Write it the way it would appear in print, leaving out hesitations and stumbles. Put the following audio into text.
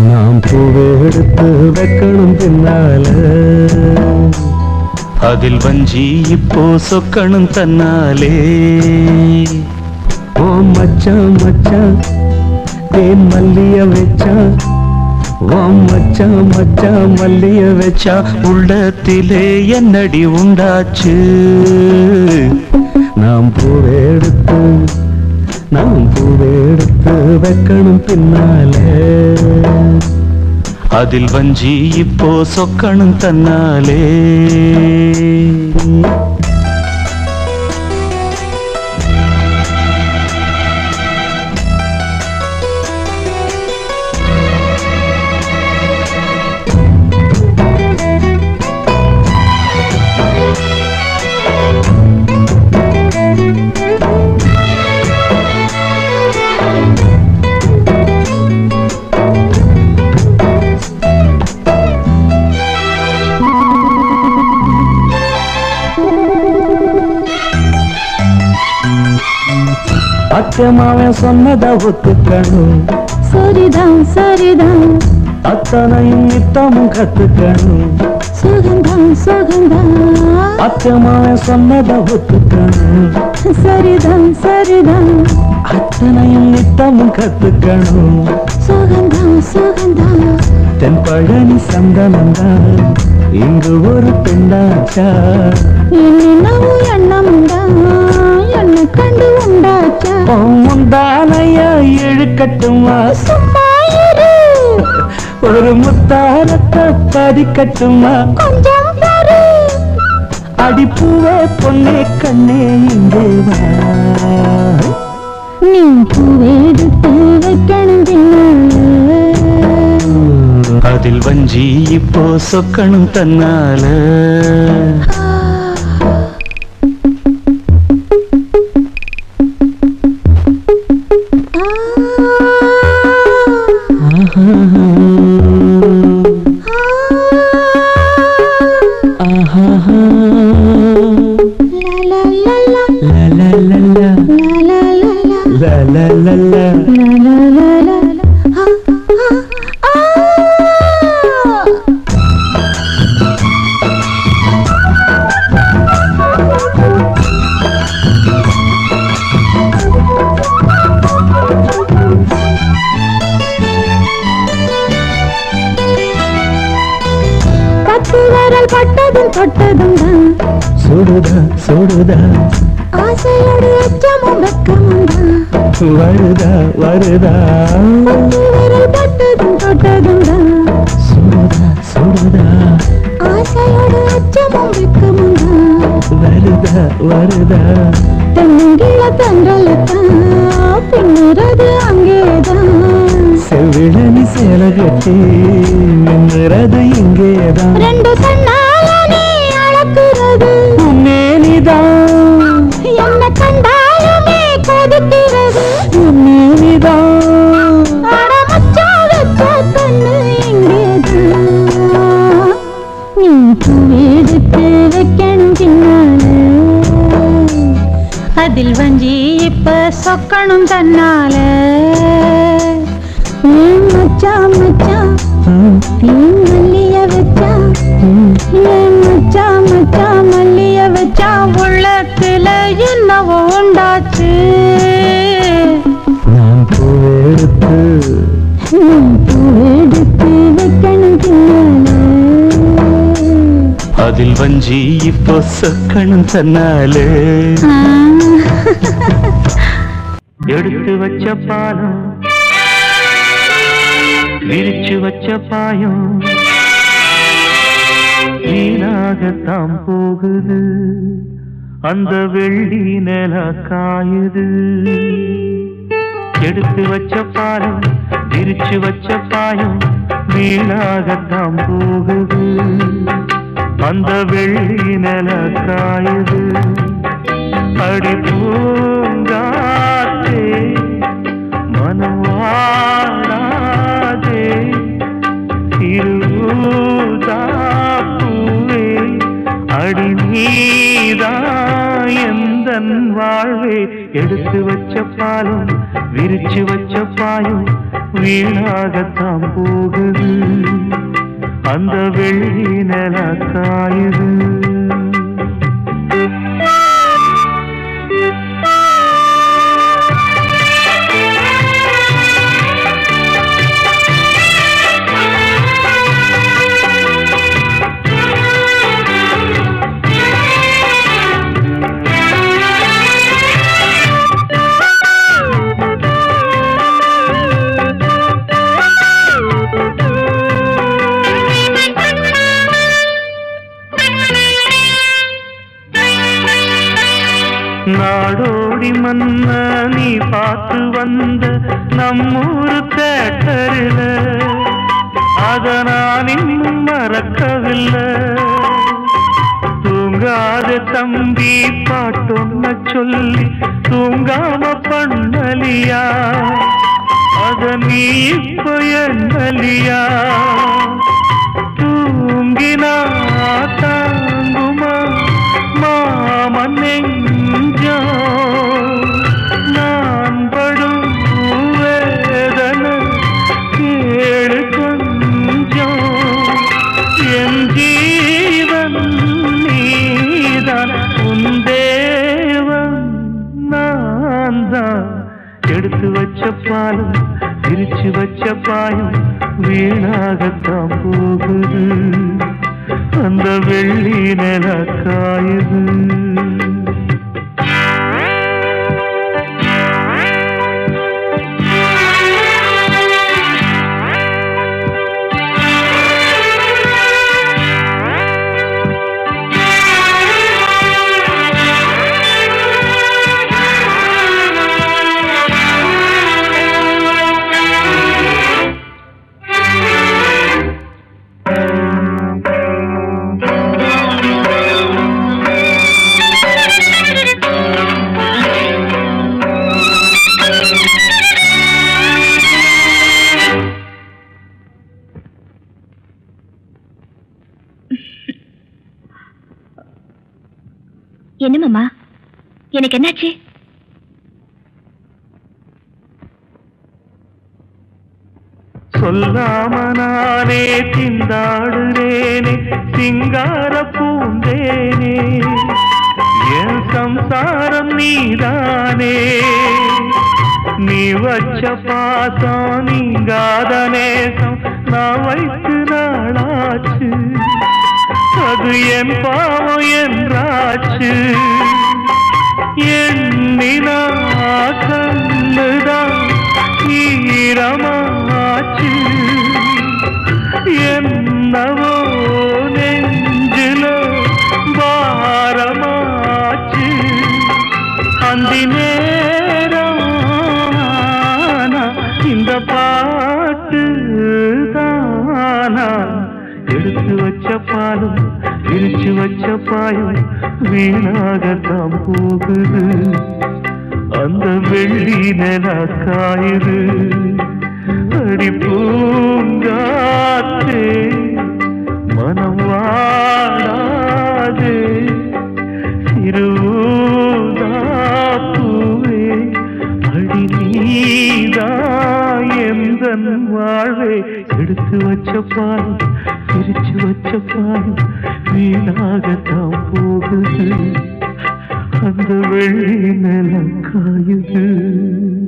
நாம் பூவை எடுத்து வைக்கணும் பின்னால, அதில் வஞ்சி இப்போ சொக்கணும் தன்னாலே. ஓ மச்சான் மச்சான் தேன் மல்லிய வச்சா, ஓ மச்சான் மச்சான் மல்லிய வச்சா, உள்ளத்திலே என்னடி உண்டாச்சு. நாம் பூவை எடுத்து வைக்கணும் பின்னாலே, அதில் வஞ்சி இப்போ சொக்கணும் தன்னாலே. அச்சமாவன் சொன்னதை ஒத்துக்கணும், சரிதான் சரிதான், அத்தனையும் நித்தமும் கத்துக்கணும், சுகந்தான் சுகந்தான். அச்சமாவன் சொன்னதை ஒத்துக்கணும், சரிதான் சரிதான், அத்தனையும் நித்தமும் கத்துக்கணும், சுகந்தான் சுகந்தான். தென் பழனி சந்தனந்தான் இங்கு ஒரு பெண்ணாச்சா, என்னென்னவோ எண்ணம்தான் என்ன கண்டு உண்டாச்சா. முந்தானையா இழுக்கட்டுமா, சும்மா இரு, ஒரு முத்தாரத்தை பதிக்கட்டுமா, கொஞ்சம் பாரு. அடிப்பூவே பொன்னே கண்ணே இங்கே வா, நீ பூவெடுத்து வைக்கணும் பின்னால, அதில் வஞ்சி இப்போ சொக்கணும் தன்னால. பட்டதும் தொட்டதும் தான் சுடுதா சுடுதா, ஆசையோடு அச்சமும் வெக்கமும் தான் வருதா வருதா, பட்டதும் தொட்டதும் தான் சுடுதா சுடுதா, ஆசையோடு அச்சமும் வெக்கமும் தான் வருதா வருதா. தென்னங்கில தங்கலத்தான் பின்னுறது அங்கேதான், செவிழனி சேல கட்டி நின்னுறது இங்கேதான். ரெண்டு கண்ணால நீ அளக்குறது மேனிதான், என்ன கண்டாலுமே கொதிக்கிறது மேனிதான். கண்ணு இங்கேதான், நீ பூவெடுத்து வைக்கணும் பின்னால, அதில் வஞ்சி இப்ப சொக்கணும் தன்னால. மச்சான் மச்சான் மல்லிய வச்சா, மச்சான் மச்சான் மல்லிய வச்சா, உள்ளத்துல என்னவோ உண்டாச்சு. நான் பூவெடுத்து வைக்கணும் பின்னால, அதில் வஞ்சி இப்போ சொக்கணும் தன்னாலே. எடுத்து வச்ச பாலம் விரிச்சு வச்ச பாயம் வீணாகத்தான் போகுது, அந்த வெள்ளி நில காயுது. எடுத்து வச்ச பாலம் விரிச்சு வச்ச பாயம் வீணாகத்தான் போகுது, அந்த வெள்ளி நில காயுது. அடி பூங்காற்றே மனம் வாழாதே திருதாப்பூவே அடி நீதான் எந்தன் வாழ்வே எடுத்து வச்ச பாலும் விரிச்சு வச்ச பாயும் வீணாகத்தான் போகுது அந்த வெள்ளி நில காயுது நாடோடி மன்ன நீ பார்த்து வந்த நம்மூரு தேட்டரில் அத நான் இன்னும் மறக்கவில்லை தூங்காத தம்பி பாட்டொன்ன சொல்லி தூங்காம பண்ணலியா அத நீ இப்ப என்னலியா தூங்கினா தாங்குமா மாமன் நான் படும் வேதனை கேடு கொஞ்சம் என் ஜீவன் நீதான் உன் தேவன் நான் தான் எடுத்து வச்ச பாலும் பிரிச்சு வச்ச பாயும் வீணாகத்தான் போகுது அந்த வெள்ளி நில காயுது என்ன மாமா எனக்கு என்னாச்சு சொல்லாம நானே திண்டாடுறேனே சிங்கார பூந்தேனே என் சம்சாரம் நீதானே நீ வச்ச பாசம் நீங்காத நேசம் நான் வைத்து நாளாச்சு அது என் பாவம் என்றாச்சு எண்ணினா கண்ணுதான் ஈரமாச்சு என்னவோ நெஞ்சில பாரமாச்சு அந்தி நேரம் இந்த பாட்டு தானா எடுத்து வச்ச பாலும் விரிச்சு வச்ச பாயும் வீணாகத்தான் போகுது அந்த வெள்ளி நில காயுது அடி பூங்காற்றே மனம் வாழாதே திருதாப்பூவே அடி நீதா எந்தன் வாழ்வே எடுத்து வச்ச பாலும் பிரிச்சு வச்ச பாலும் வீணாகத்தான் போகுது அந்த வெள்ளி நில காயுது